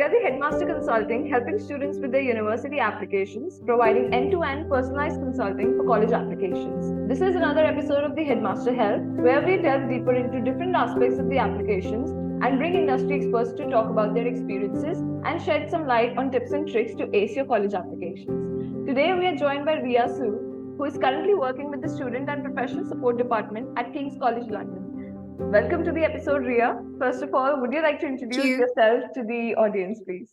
are the Headmaster Consulting, helping students with their university applications, providing end-to-end personalized consulting for college applications. This is another episode of the Headmaster Help, where we delve deeper into different aspects of the applications and bring industry experts to talk about their experiences and shed some light on tips and tricks to ace your college applications. Today, we are joined by Ria Su, who is currently working with the Student and Professional Support Department at King's College London. Welcome to the episode, Ria. First of all, would you like to introduce yourself to the audience, please?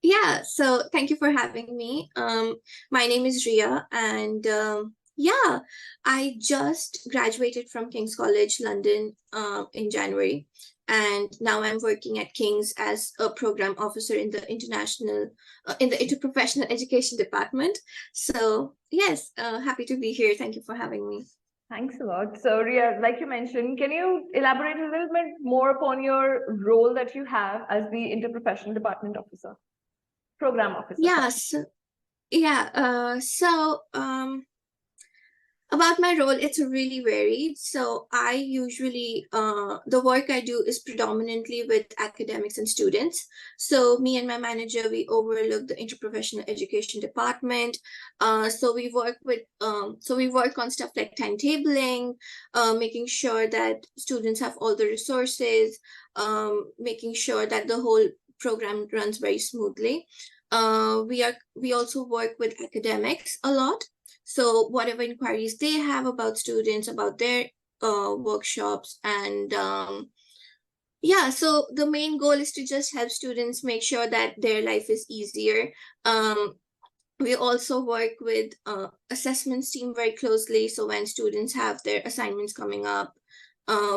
Yeah, so thank you for having me. My name is Ria, and I just graduated from King's College London in January, and now I'm working at King's as a program officer in the Interprofessional Education Department. So yes, happy to be here. Thank you for having me. Thanks a lot. So, Ria, like you mentioned, can you elaborate a little bit more upon your role that you have as the Interprofessional Department Officer, Program Officer? About my role, it's really varied. So I usually, the work I do is predominantly with academics and students. So me and my manager, we overlook the interprofessional education department. So we work on stuff like timetabling, making sure that students have all the resources, making sure that the whole program runs very smoothly. We also work with academics a lot. So whatever inquiries they have about students, about their workshops, and so the main goal is to just help students make sure that their life is easier. We also work with assessments team very closely. So when students have their assignments coming up,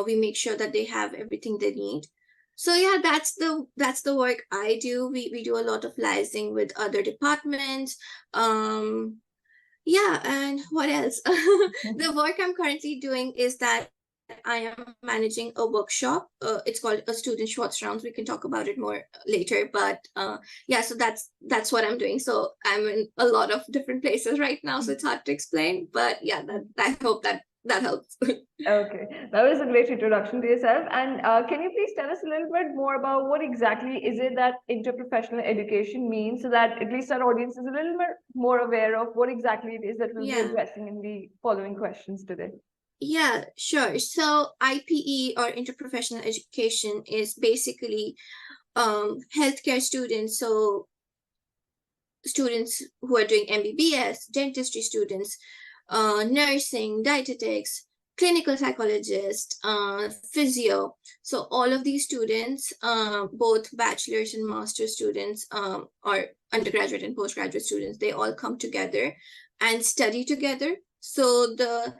we make sure that they have everything they need. So yeah, that's the work I do. We do a lot of liaising with other departments. And what else? The work I'm currently doing is that I am managing a workshop. It's called a student shorts rounds. We can talk about it more later, but so that's what I'm doing. So I'm in a lot of different places right now, so it's hard to explain, but yeah, I hope that helps. Okay, that was a great introduction to yourself. And can you please tell us a little bit more about what exactly is it that interprofessional education means, so that at least our audience is a little bit more aware of what exactly it is that we'll be addressing in the following questions today? Yeah, sure. So IPE, or interprofessional education, is basically healthcare students. So students who are doing MBBS, dentistry students, nursing, dietetics, clinical psychologist, physio. So all of these students, both bachelor's and master's students, or undergraduate and postgraduate students, they all come together and study together. So the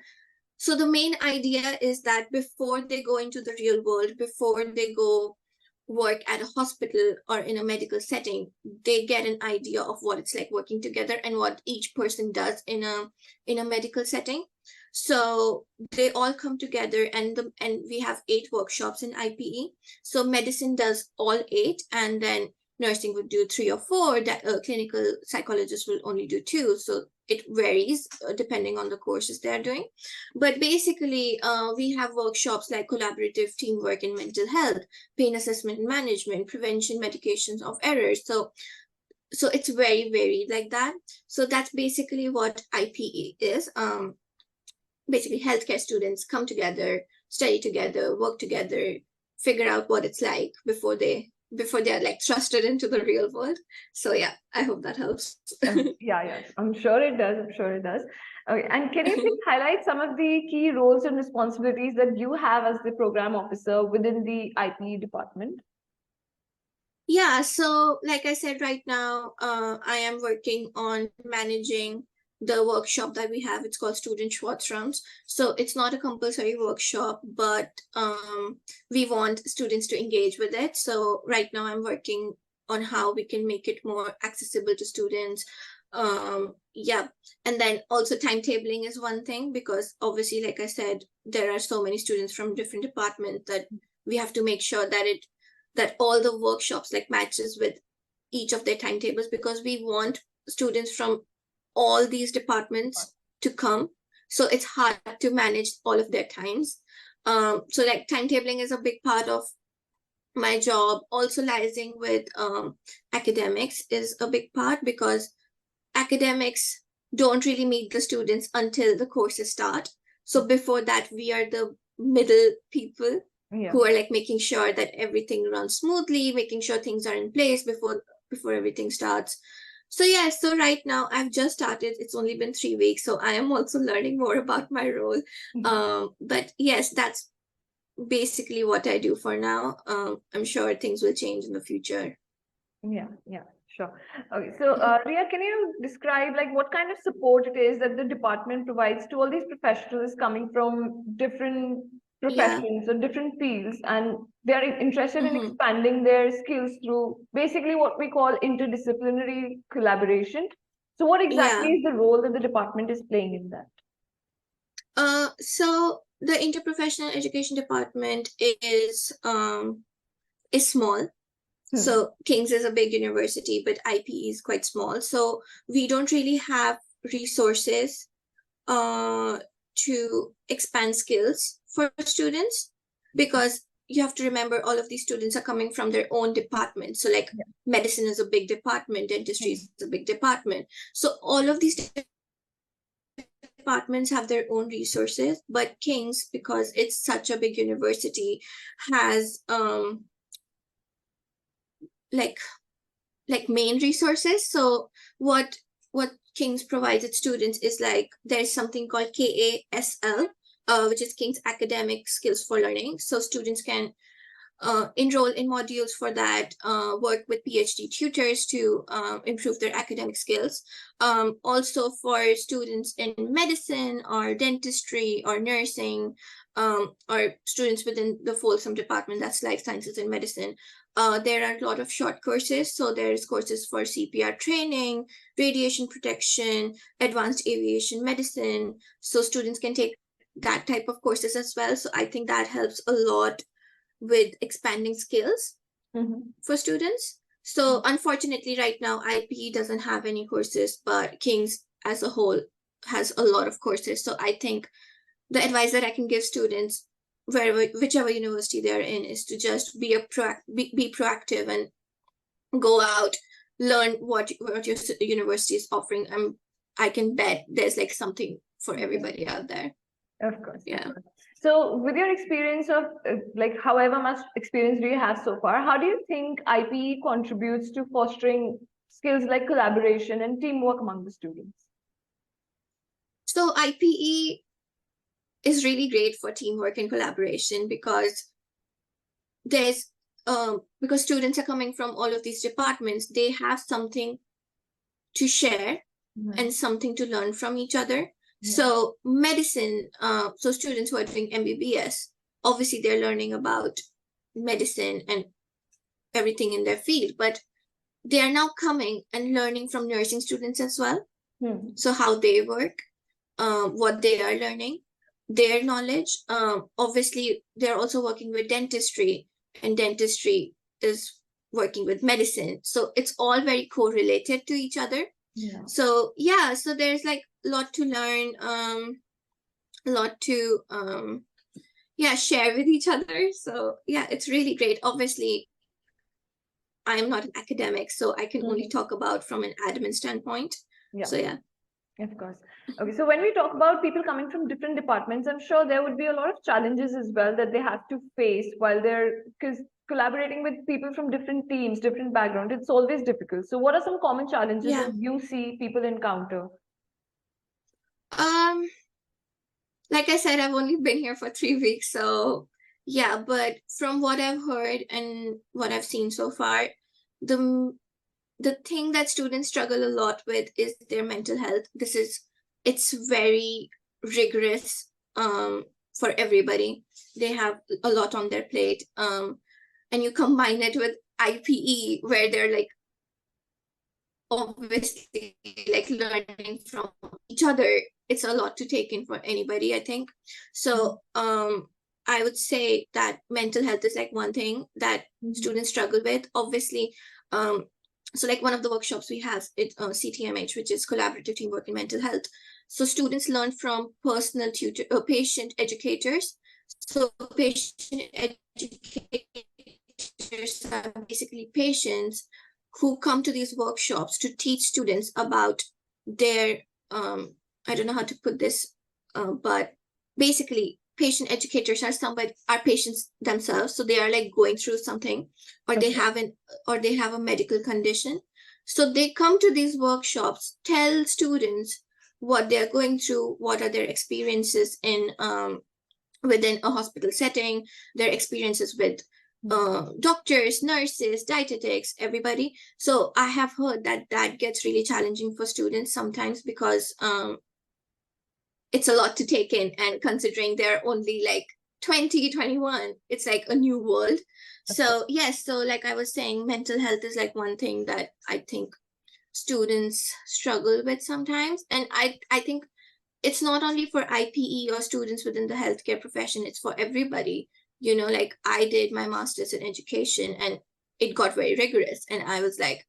main idea is that before they go into the real world, before they go work at a hospital or in a medical setting, they get an idea of what it's like working together and what each person does in a medical setting. So they all come together, and we have 8 workshops in IPE. So medicine does all 8, and then nursing would do 3 or 4. That clinical psychologists will only do 2. So it varies depending on the courses they're doing. But basically, we have workshops like collaborative teamwork in mental health, pain assessment and management, prevention, medications of errors. So it's very varied like that. So that's basically what IPE is. Basically, healthcare students come together, study together, work together, figure out what it's like before they're like thrusted into the real world. So yeah, I hope that helps. Yeah, I'm sure it does. Okay, and can you please highlight some of the key roles and responsibilities that you have as the program officer within the IPE department? Yeah, so like I said, right now, I am working on managing the workshop that we have. It's called Student Shorts Rounds. So it's not a compulsory workshop, but we want students to engage with it. So right now I'm working on how we can make it more accessible to students. And then also timetabling is one thing, because obviously, like I said, there are so many students from different departments that we have to make sure that all the workshops like matches with each of their timetables, because we want students from all these departments to come. So it's hard to manage all of their times. So like timetabling is a big part of my job also liaising with academics is a big part, because academics don't really meet the students until the courses start. So before that, we are the middle people Yeah. who are like making sure that everything runs smoothly, making sure things are in place before everything starts. So yeah, so right now I've just started. It's only been 3 weeks, so I am also learning more about my role. But yes, that's basically what I do for now. I'm sure things will change in the future. Yeah, sure. Okay, so Ria, can you describe like what kind of support it is that the department provides to all these professionals coming from different Yeah. professions or different fields, and they are interested in Mm-hmm. expanding their skills through basically what we call interdisciplinary collaboration. So, what exactly Yeah. is the role that the department is playing in that? So the interprofessional education department is small. Hmm. So King's is a big university, but IPE is quite small. So we don't really have resources uh to expand skills for students, because you have to remember all of these students are coming from their own department. So like Yeah. medicine is a big department, dentistry Hmm. is a big department. So all of these departments have their own resources, but King's, because it's such a big university, has like main resources. So what King's provides its students is like there's something called KASL, which is King's Academic Skills for Learning. So students can enroll in modules for that, work with PhD tutors to improve their academic skills. Also for students in medicine or dentistry or nursing, or students within the Folsom department, that's life sciences and medicine. There are a lot of short courses. So there's courses for CPR training, radiation protection, advanced aviation medicine. So students can take that type of courses as well. So I think that helps a lot with expanding skills Mhm. for students. So unfortunately, right now, IPE doesn't have any courses, but King's as a whole has a lot of courses. So I think the advice that I can give students, wherever, whichever university they're in, is to just be proactive and go out, learn what your university is offering. I can bet there's like something for everybody out there. Of course, of Yeah. course. So, with your experience of like however much experience do you have so far, how do you think IPE contributes to fostering skills like collaboration and teamwork among the students? So IPE is really great for teamwork and collaboration, because there's because students are coming from all of these departments, they have something to share and something to learn from each other. Yeah. So medicine, so students who are doing MBBS, obviously they're learning about medicine and everything in their field, but they are now coming and learning from nursing students as well. So how they work, what they are learning, their knowledge. Obviously, they're also working with dentistry, and dentistry is working with medicine. So it's all very correlated to each other. Yeah. So yeah, so there's like a lot to learn, a lot to yeah, share with each other. So yeah, it's really great. Obviously, I'm not an academic, so I can only talk about from an admin standpoint. Yeah. So yeah. Of course. Okay, so when we talk about people coming from different departments, I'm sure there would be a lot of challenges as well that they have to face while they're, because collaborating with people from different teams, different backgrounds, it's always difficult. So, what are some common challenges Yeah. that you see people encounter? Um, like I said, I've only been here for 3 weeks, so yeah, but from what I've heard and what I've seen so far, the the thing that students struggle a lot with is their mental health. It's very rigorous for everybody. They have a lot on their plate. And you combine it with IPE, where they're like obviously like learning from each other. It's a lot to take in for anybody, I think. So I would say that mental health is like one thing that students struggle with, obviously. So like one of the workshops we have, CTMH, which is collaborative teamwork in mental health. So students learn from personal patient educators. So patient educators educators are basically patients who come to these workshops to teach students about their, I don't know how to put this, but basically patient educators are patients themselves. So they are like going through something, or they have a medical condition. So they come to these workshops, tell students what they're going through, what are their experiences in within a hospital setting, their experiences with doctors, nurses, dietetics, everybody. So I have heard that gets really challenging for students sometimes, because it's a lot to take in, and considering they're only like 20, 21, it's like a new world. So yes, so like I was saying, mental health is like one thing that I think students struggle with sometimes. And I think it's not only for IPE or students within the healthcare profession, it's for everybody. You know, like I did my master's in education and it got very rigorous, and I was like,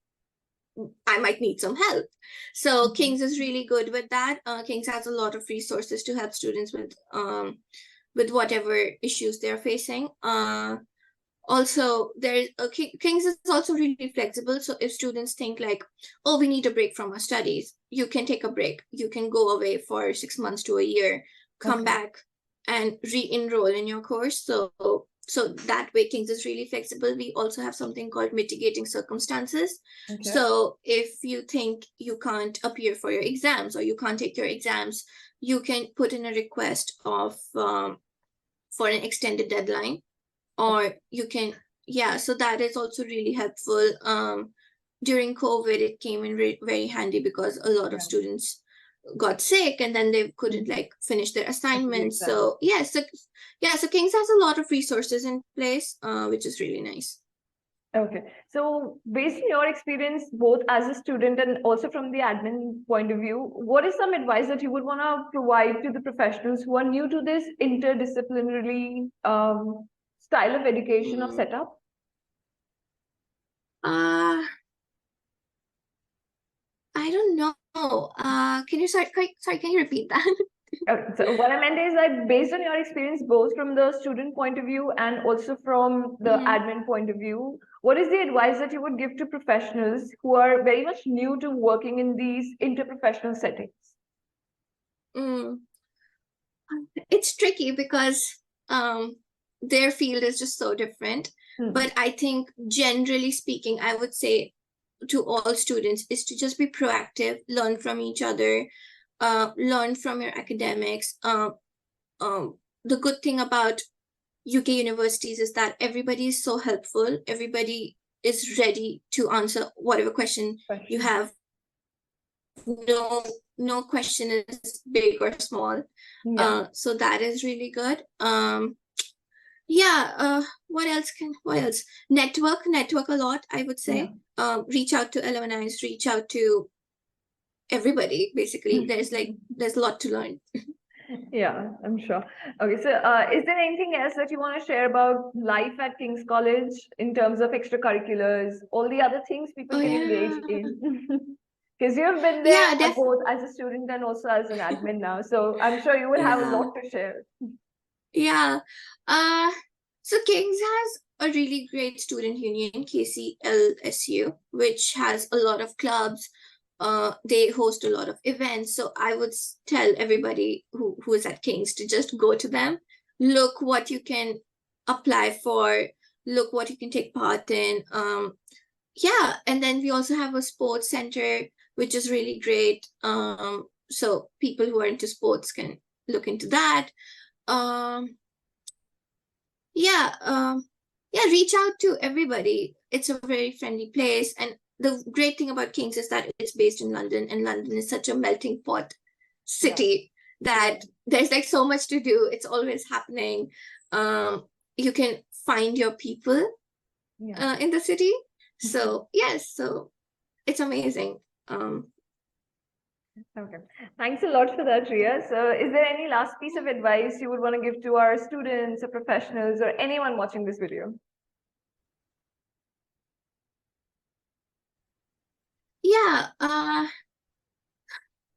I might need some help. So King's is really good with that. King's has a lot of resources to help students with whatever issues they're facing. Also, there's King's is also really flexible. So if students think like, oh, we need a break from our studies, you can take a break. You can go away for 6 months to a year, come back and re-enroll in your course. So that way King's is really flexible. We also have something called mitigating circumstances. So if you think you can't appear for your exams, or you can't take your exams, you can put in a request of for an extended deadline. Or you can, so that is also really helpful. During COVID, it came in very handy, because a lot of students got sick and then they couldn't like finish their assignments. So so King's has a lot of resources in place, which is really nice. Okay, so based on your experience, both as a student and also from the admin point of view, what is some advice that you would want to provide to the professionals who are new to this interdisciplinary style of education or setup? I don't know. Can you repeat that? So what I meant is that based on your experience, both from the student point of view and also from the admin point of view, what is the advice that you would give to professionals who are very much new to working in these interprofessional settings? It's tricky because their field is just so different. But I think generally speaking, I would say to all students is to just be proactive, learn from each other, learn from your academics. The good thing about UK universities is that everybody is so helpful. Everybody is ready to answer whatever question you have. No question is big or small. So that is really good. What else? Network a lot, I would say. Reach out to alumni, reach out to everybody, basically. There's a lot to learn. Yeah, I'm sure. Okay, so is there anything else that you want to share about life at King's College in terms of extracurriculars, all the other things people can engage in? Because you've been there both as a student and also as an admin now, so I'm sure you will have a lot to share. So King's has a really great student union, KCLSU, which has a lot of clubs. They host a lot of events. So I would tell everybody who is at King's to just go to them, look what you can apply for, look what you can take part in. And then we also have a sports center, which is really great. So people who are into sports can look into that. Reach out to everybody. It's a very friendly place. And the great thing about King's is that it's based in London, and London is such a melting pot city that there's like so much to do. It's always happening. You can find your people in the city. So so it's amazing. Okay, thanks a lot for that, Riya. So is there any last piece of advice you would want to give to our students or professionals or anyone watching this video?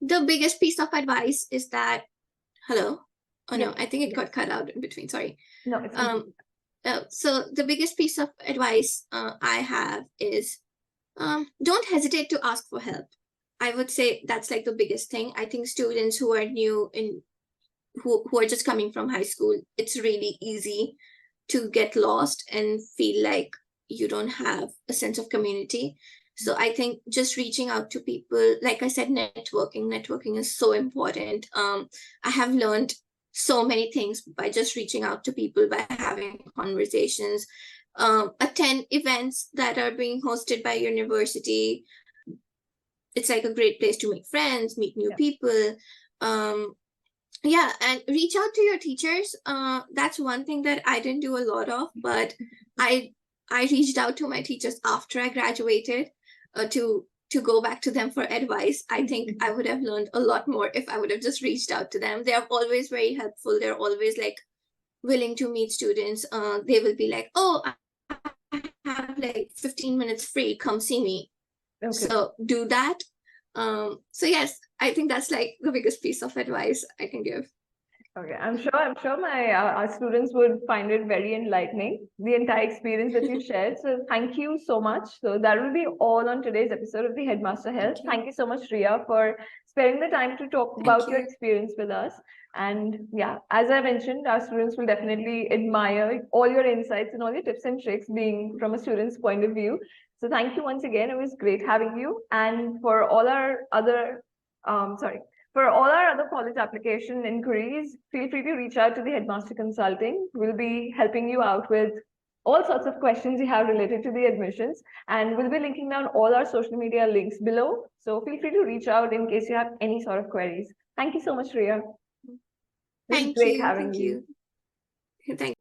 The biggest piece of advice is that, hello? Oh no, I think it got cut out in between, sorry. No, it's So the biggest piece of advice I have is don't hesitate to ask for help. I would say that's like the biggest thing. I think students who are new in who are just coming from high school, it's really easy to get lost and feel like you don't have a sense of community. So I think just reaching out to people, like I said, networking is so important. I have learned so many things by just reaching out to people, by having conversations, attend events that are being hosted by university. It's like a great place to make friends, meet new people. Yeah, and reach out to your teachers. That's one thing that I didn't do a lot of, but I reached out to my teachers after I graduated to go back to them for advice. I think I would have learned a lot more if I would have just reached out to them. They're always very helpful. They're always like willing to meet students. They will be like, oh, I have like 15 minutes free, come see me. Okay. So do that. So yes, I think that's like the biggest piece of advice I can give. Okay, I'm sure my our students would find it very enlightening, the entire experience that you shared. So thank you so much. So that will be all on today's episode of the Headmaster Health. Thank you so much, Ria, for sparing the time to talk about your experience with us. And yeah, as I mentioned, our students will definitely admire all your insights and all your tips and tricks being from a student's point of view. So thank you once again. It was great having you. And for all our other, for all our other college application inquiries, feel free to reach out to the Headmaster Consulting. We'll be helping you out with all sorts of questions you have related to the admissions. And we'll be linking down all our social media links below. So feel free to reach out in case you have any sort of queries. Thank you so much, Ria. Thank Great you. having Thank you. Thank